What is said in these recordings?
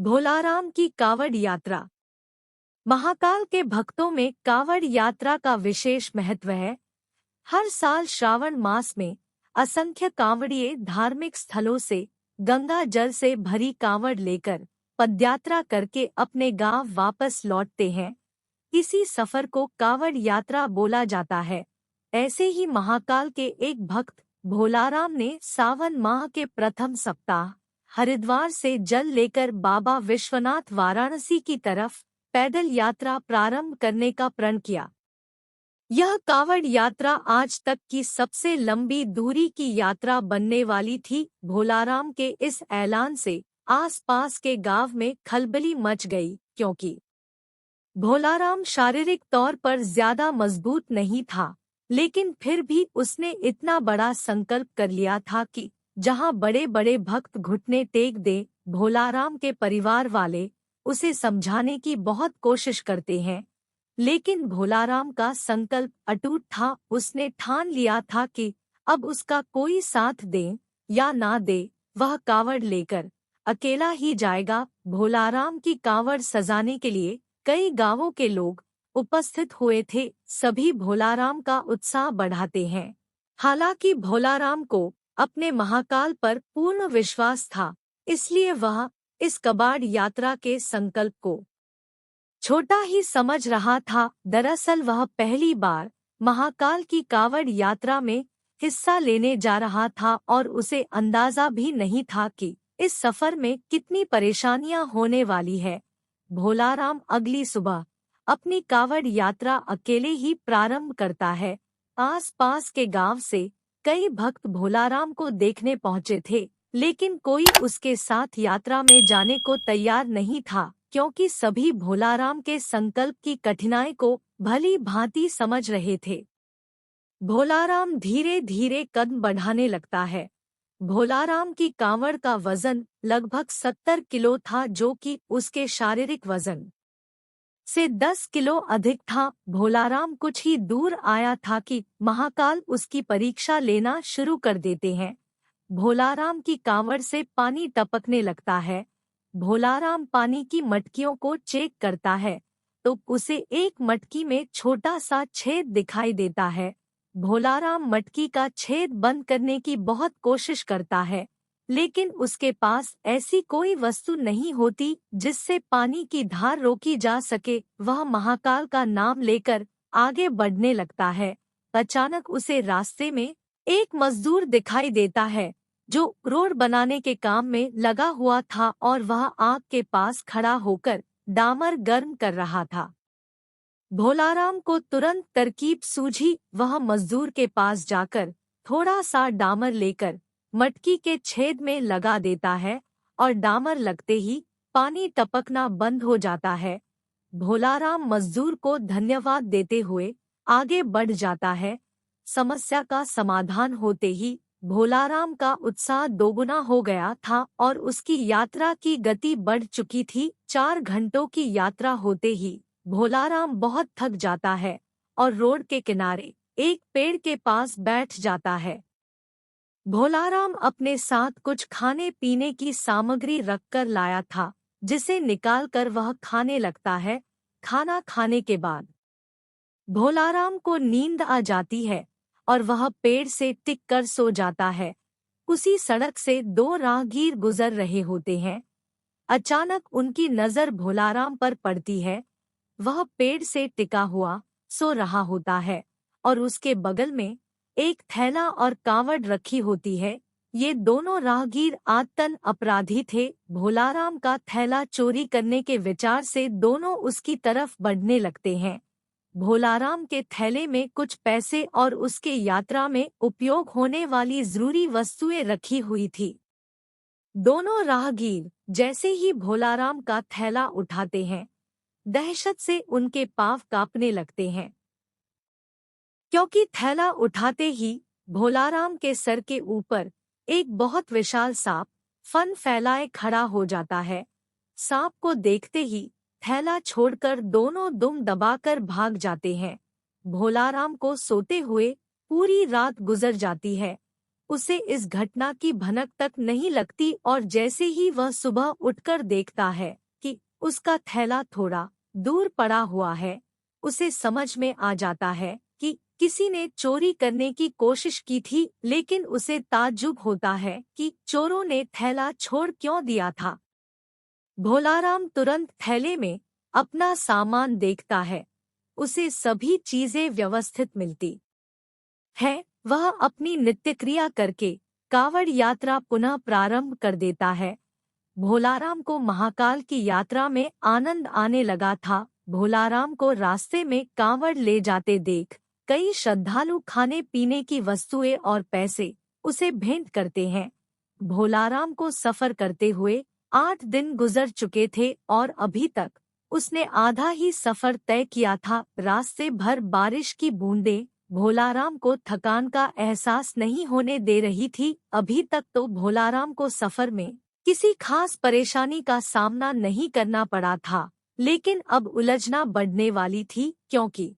भोलाराम की कांवड़ यात्रा। महाकाल के भक्तों में कांवड़ यात्रा का विशेष महत्व है। हर साल श्रावण मास में असंख्य कांवड़िए धार्मिक स्थलों से गंगा जल से भरी कांवड़ लेकर पदयात्रा करके अपने गांव वापस लौटते हैं। इसी सफर को कांवड़ यात्रा बोला जाता है। ऐसे ही महाकाल के एक भक्त भोलाराम ने सावन माह के प्रथम सप्ताह हरिद्वार से जल लेकर बाबा विश्वनाथ वाराणसी की तरफ पैदल यात्रा प्रारंभ करने का प्रण किया। यह कांवड़ यात्रा आज तक की सबसे लंबी दूरी की यात्रा बनने वाली थी। भोलाराम के इस ऐलान से आसपास के गांव में खलबली मच गई, क्योंकि भोलाराम शारीरिक तौर पर ज्यादा मजबूत नहीं था, लेकिन फिर भी उसने इतना बड़ा संकल्प कर लिया था कि जहां बड़े बड़े भक्त घुटने टेक दे, भोलाराम के परिवार वाले उसे समझाने की बहुत कोशिश करते हैं, लेकिन भोलाराम का संकल्प अटूट था। उसने ठान लिया था कि अब उसका कोई साथ दे या ना दे, वह कांवड़ लेकर अकेला ही जाएगा। भोलाराम की कांवड़ सजाने के लिए कई गांवों के लोग उपस्थित हुए थे। सभी भोलाराम का उत्साह बढ़ाते हैं। हालांकि भोलाराम को अपने महाकाल पर पूर्ण विश्वास था, इसलिए वह इस कबाड़ यात्रा के संकल्प को छोटा ही समझ रहा था। दरअसल वह पहली बार महाकाल की कांवड़ यात्रा में हिस्सा लेने जा रहा था और उसे अंदाजा भी नहीं था कि इस सफर में कितनी परेशानियां होने वाली है। भोलाराम अगली सुबह अपनी कांवड़ यात्रा अकेले ही प्रारंभ करता है। आस-पास के गांव से कई भक्त भोलाराम को देखने पहुंचे थे, लेकिन कोई उसके साथ यात्रा में जाने को तैयार नहीं था, क्योंकि सभी भोलाराम के संकल्प की कठिनाई को भली भांति समझ रहे थे। भोलाराम धीरे धीरे कदम बढ़ाने लगता है। भोलाराम की कांवड़ का वजन लगभग 70 किलो था, जो कि उसके शारीरिक वजन से 10 किलो अधिक था। भोलाराम कुछ ही दूर आया था कि महाकाल उसकी परीक्षा लेना शुरू कर देते हैं। भोलाराम की कांवड़ से पानी टपकने लगता है। भोलाराम पानी की मटकियों को चेक करता है तो उसे एक मटकी में छोटा सा छेद दिखाई देता है। भोलाराम मटकी का छेद बंद करने की बहुत कोशिश करता है, लेकिन उसके पास ऐसी कोई वस्तु नहीं होती जिससे पानी की धार रोकी जा सके। वह महाकाल का नाम लेकर आगे बढ़ने लगता है। अचानक उसे रास्ते में एक मजदूर दिखाई देता है जो रोड बनाने के काम में लगा हुआ था, और वह आग के पास खड़ा होकर डामर गर्म कर रहा था। भोलाराम को तुरंत तरकीब सूझी। वह मजदूर के पास जाकर थोड़ा सा डामर लेकर मटकी के छेद में लगा देता है और डामर लगते ही पानी टपकना बंद हो जाता है। भोलाराम मजदूर को धन्यवाद देते हुए आगे बढ़ जाता है। समस्या का समाधान होते ही भोलाराम का उत्साह दोगुना हो गया था और उसकी यात्रा की गति बढ़ चुकी थी। 4 घंटों की यात्रा होते ही भोलाराम बहुत थक जाता है और रोड के किनारे एक पेड़ के पास बैठ जाता है। भोलाराम अपने साथ कुछ खाने पीने की सामग्री रखकर लाया था, जिसे निकालकर वह खाने लगता है। खाना खाने के बाद भोलाराम को नींद आ जाती है और वह पेड़ से टिक कर सो जाता है। उसी सड़क से 2 राहगीर गुजर रहे होते हैं। अचानक उनकी नजर भोलाराम पर पड़ती है। वह पेड़ से टिका हुआ सो रहा होता है और उसके बगल में एक थैला और कांवड़ रखी होती है। ये दोनों राहगीर आदतन अपराधी थे। भोलाराम का थैला चोरी करने के विचार से दोनों उसकी तरफ बढ़ने लगते हैं। भोलाराम के थैले में कुछ पैसे और उसके यात्रा में उपयोग होने वाली जरूरी वस्तुएं रखी हुई थी। दोनों राहगीर जैसे ही भोलाराम का थैला उठाते हैं, दहशत से उनके पांव कांपने लगते हैं, क्योंकि थैला उठाते ही भोलाराम के सर के ऊपर एक बहुत विशाल सांप फन फैलाए खड़ा हो जाता है। सांप को देखते ही थैला छोड़कर दोनों दुम दबाकर भाग जाते हैं। भोलाराम को सोते हुए पूरी रात गुजर जाती है। उसे इस घटना की भनक तक नहीं लगती और जैसे ही वह सुबह उठकर देखता है कि उसका थैला थोड़ा दूर पड़ा हुआ है, उसे समझ में आ जाता है कि किसी ने चोरी करने की कोशिश की थी, लेकिन उसे ताज्जुब होता है कि चोरों ने थैला छोड़ क्यों दिया था। भोलाराम तुरंत थैले में अपना सामान देखता है। उसे सभी चीजें व्यवस्थित मिलती है। वह अपनी नित्यक्रिया करके कावड़ यात्रा पुनः प्रारंभ कर देता है। भोलाराम को महाकाल की यात्रा में आनंद आने लगा था। भोलाराम को रास्ते में कांवड़ ले जाते देख कई श्रद्धालु खाने पीने की वस्तुएं और पैसे उसे भेंट करते हैं। भोलाराम को सफर करते हुए 8 दिन गुजर चुके थे और अभी तक उसने आधा ही सफर तय किया था। रास्ते भर बारिश की बूंदें भोलाराम को थकान का एहसास नहीं होने दे रही थी। अभी तक तो भोलाराम को सफर में किसी खास परेशानी का सामना नहीं करना पड़ा था, लेकिन अब उलझना बढ़ने वाली थी, क्योंकि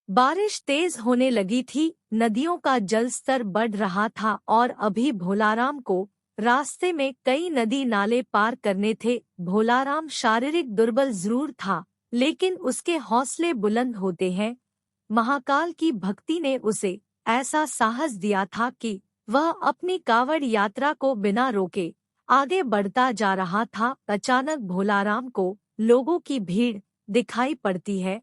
बारिश तेज होने लगी थी। नदियों का जलस्तर बढ़ रहा था और अभी भोलाराम को रास्ते में कई नदी नाले पार करने थे। भोलाराम शारीरिक दुर्बल जरूर था, लेकिन उसके हौसले बुलंद होते हैं। महाकाल की भक्ति ने उसे ऐसा साहस दिया था कि वह अपनी कावड़ यात्रा को बिना रोके आगे बढ़ता जा रहा था। अचानक भोलाराम को लोगों की भीड़ दिखाई पड़ती है।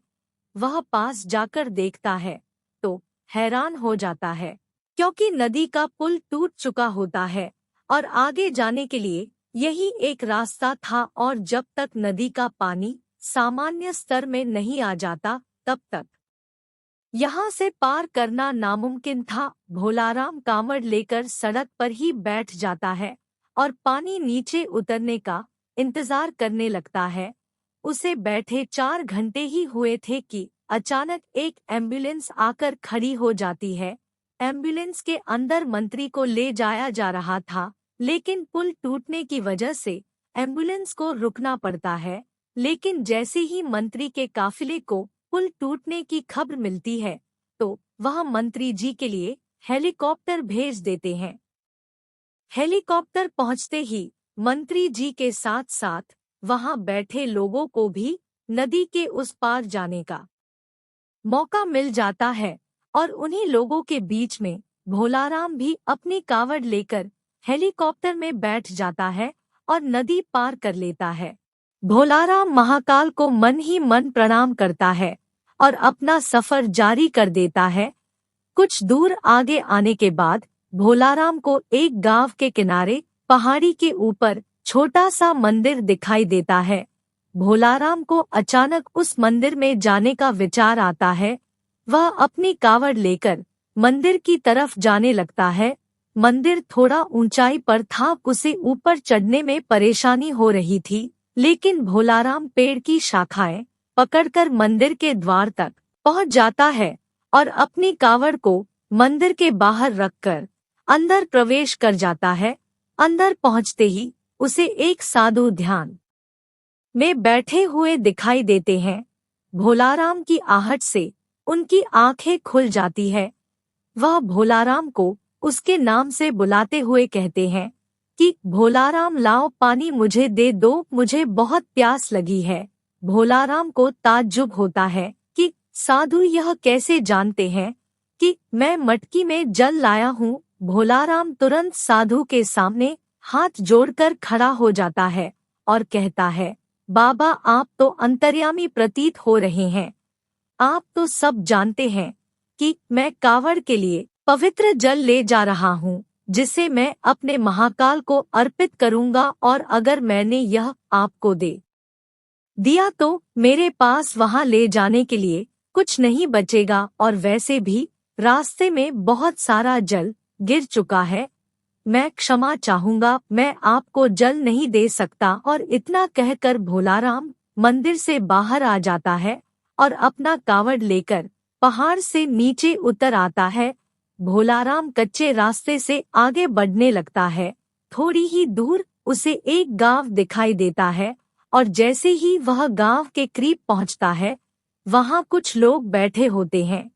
वह पास जाकर देखता है तो हैरान हो जाता है, क्योंकि नदी का पुल टूट चुका होता है और आगे जाने के लिए यही एक रास्ता था, और जब तक नदी का पानी सामान्य स्तर में नहीं आ जाता तब तक यहाँ से पार करना नामुमकिन था। भोलाराम कांवड़ लेकर सड़क पर ही बैठ जाता है और पानी नीचे उतरने का इंतजार करने लगता है। उसे बैठे 4 घंटे ही हुए थे कि अचानक एक एम्बुलेंस आकर खड़ी हो जाती है। एम्बुलेंस के अंदर मंत्री को ले जाया जा रहा था, लेकिन पुल टूटने की वजह से एम्बुलेंस को रुकना पड़ता है। लेकिन जैसे ही मंत्री के काफिले को पुल टूटने की खबर मिलती है तो वह मंत्री जी के लिए हेलीकॉप्टर भेज देते हैं। हेलीकॉप्टर पहुंचते ही मंत्री जी के साथ साथ वहां बैठे लोगों को भी नदी के उस पार जाने का मौका मिल जाता है और उन्हीं लोगों के बीच में भोलाराम भी अपनी कावड़ लेकर हेलीकॉप्टर में बैठ जाता है और नदी पार कर लेता है। भोलाराम महाकाल को मन ही मन प्रणाम करता है और अपना सफर जारी कर देता है। कुछ दूर आगे आने के बाद भोलाराम को एक गांव के किनारे पहाड़ी के ऊपर छोटा सा मंदिर दिखाई देता है। भोलाराम को अचानक उस मंदिर में जाने का विचार आता है। वह अपनी कावड़ लेकर मंदिर की तरफ जाने लगता है। मंदिर थोड़ा ऊंचाई पर था, उसे ऊपर चढ़ने में परेशानी हो रही थी, लेकिन भोलाराम पेड़ की शाखाएं पकड़कर मंदिर के द्वार तक पहुंच जाता है और अपनी कावड़ को मंदिर के बाहर रखकर अंदर प्रवेश कर जाता है। अंदर पहुंचते ही उसे एक साधु ध्यान में बैठे हुए दिखाई देते हैं। भोलाराम की आहट से उनकी आंखें खुल जाती है। वह भोलाराम को उसके नाम से बुलाते हुए कहते हैं कि भोलाराम लाओ पानी मुझे दे दो, मुझे बहुत प्यास लगी है। भोलाराम को ताज्जुब होता है कि साधु यह कैसे जानते हैं कि मैं मटकी में जल लाया हूँ। भोलाराम तुरंत साधु के सामने हाथ जोड़कर खड़ा हो जाता है और कहता है, बाबा आप तो अंतर्यामी प्रतीत हो रहे हैं। आप तो सब जानते हैं कि मैं कावड़ के लिए पवित्र जल ले जा रहा हूँ, जिसे मैं अपने महाकाल को अर्पित करूँगा, और अगर मैंने यह आपको दे दिया तो मेरे पास वहाँ ले जाने के लिए कुछ नहीं बचेगा, और वैसे भी रास्ते में बहुत सारा जल गिर चुका है। मैं क्षमा चाहूँगा, मैं आपको जल नहीं दे सकता। और इतना कहकर भोलाराम मंदिर से बाहर आ जाता है और अपना कावड़ लेकर पहाड़ से नीचे उतर आता है। भोलाराम कच्चे रास्ते से आगे बढ़ने लगता है। थोड़ी ही दूर उसे एक गांव दिखाई देता है, और जैसे ही वह गांव के करीब पहुंचता है, वहां कुछ लोग बैठे होते हैं।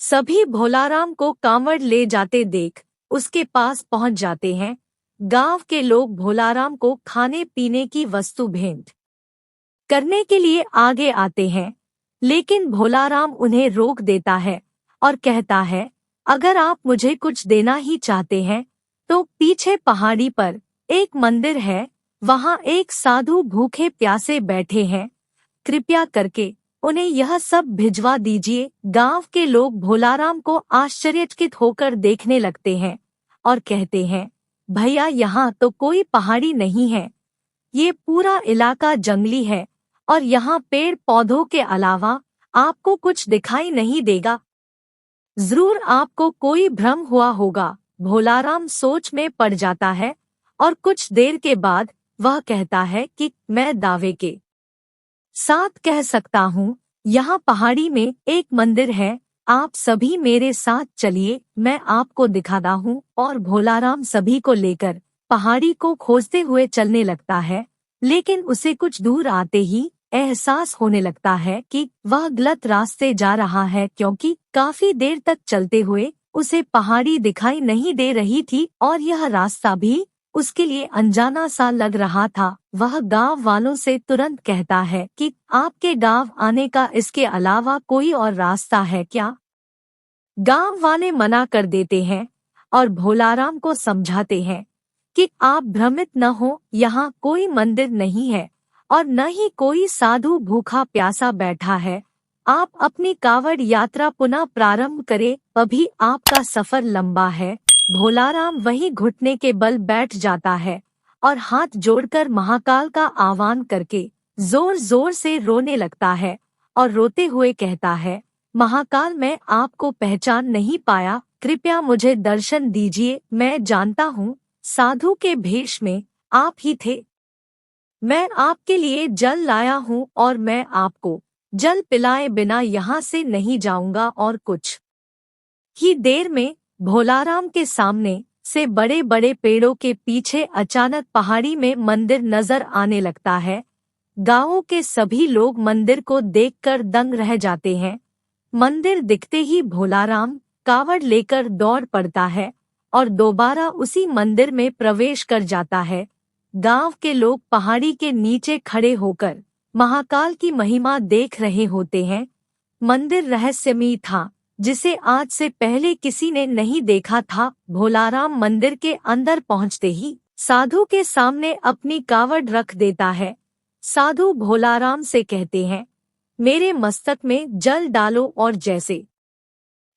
सभी भोलाराम को कांवड़ ले जाते देख उसके पास पहुंच जाते हैं। गांव के लोग भोलाराम को खाने पीने की वस्तु भेंट करने के लिए आगे आते हैं, लेकिन भोलाराम उन्हें रोक देता है और कहता है, अगर आप मुझे कुछ देना ही चाहते हैं तो पीछे पहाड़ी पर एक मंदिर है, वहां एक साधु भूखे प्यासे बैठे हैं, कृपया करके उन्हें यह सब भिजवा दीजिए। गांव के लोग भोलाराम को आश्चर्यचकित होकर देखने लगते हैं और कहते हैं, भैया यहाँ तो कोई पहाड़ी नहीं है, ये पूरा इलाका जंगली है और यहाँ पेड़ पौधों के अलावा आपको कुछ दिखाई नहीं देगा। जरूर आपको कोई भ्रम हुआ होगा। भोलाराम सोच में पड़ जाता है और कुछ देर के बाद वह कहता है कि मैं दावे के साथ कह सकता हूँ, यहाँ पहाड़ी में एक मंदिर है, आप सभी मेरे साथ चलिए, मैं आपको दिखाता हूँ। और भोलाराम सभी को लेकर पहाड़ी को खोजते हुए चलने लगता है, लेकिन उसे कुछ दूर आते ही एहसास होने लगता है कि वह गलत रास्ते जा रहा है, क्योंकि काफी देर तक चलते हुए उसे पहाड़ी दिखाई नहीं दे रही थी और यह रास्ता भी उसके लिए अनजाना सा लग रहा था। वह गांव वालों से तुरंत कहता है कि आपके गांव आने का इसके अलावा कोई और रास्ता है क्या? गांव वाले मना कर देते हैं और भोलाराम को समझाते हैं कि आप भ्रमित न हो, यहाँ कोई मंदिर नहीं है और न ही कोई साधु भूखा प्यासा बैठा है। आप अपनी कावड़ यात्रा पुनः प्रारंभ करें, अभी आपका सफर लंबा है। भोलाराम वहीं घुटने के बल बैठ जाता है और हाथ जोड़कर महाकाल का आह्वान करके जोर जोर से रोने लगता है और रोते हुए कहता है, महाकाल, मैं आपको पहचान नहीं पाया, कृपया मुझे दर्शन दीजिए। मैं जानता हूँ साधु के भेष में आप ही थे। मैं आपके लिए जल लाया हूँ और मैं आपको जल पिलाए बिना यहाँ से नहीं जाऊंगा। और कुछ ही देर में भोलाराम के सामने से बड़े बड़े पेड़ों के पीछे अचानक पहाड़ी में मंदिर नजर आने लगता है। गांवों के सभी लोग मंदिर को देखकर दंग रह जाते हैं। मंदिर दिखते ही भोलाराम कावड़ लेकर दौड़ पड़ता है और दोबारा उसी मंदिर में प्रवेश कर जाता है। गांव के लोग पहाड़ी के नीचे खड़े होकर महाकाल की महिमा देख रहे होते हैं। मंदिर रहस्यमयी था, जिसे आज से पहले किसी ने नहीं देखा था। भोलाराम मंदिर के अंदर पहुंचते ही साधु के सामने अपनी कावड़ रख देता है। साधु भोलाराम से कहते हैं, मेरे मस्तक में जल डालो। और जैसे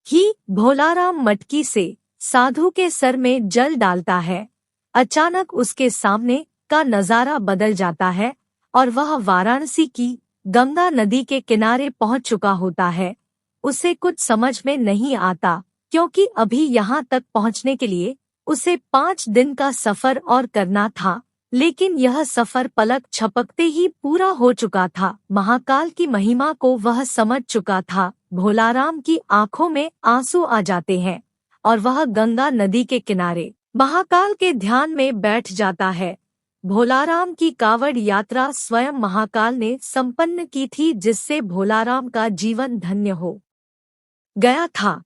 ही भोलाराम मटकी से साधु के सर में जल डालता है, अचानक उसके सामने का नजारा बदल जाता है और वह वाराणसी की गंगा नदी के किनारे पहुंच चुका होता है। उसे कुछ समझ में नहीं आता, क्योंकि अभी यहाँ तक पहुँचने के लिए उसे 5 दिन का सफर और करना था, लेकिन यह सफर पलक झपकते ही पूरा हो चुका था। महाकाल की महिमा को वह समझ चुका था। भोलाराम की आंखों में आंसू आ जाते हैं और वह गंगा नदी के किनारे महाकाल के ध्यान में बैठ जाता है। भोलाराम की कावड़ यात्रा स्वयं महाकाल ने संपन्न की थी, जिससे भोलाराम का जीवन धन्य हो गया था।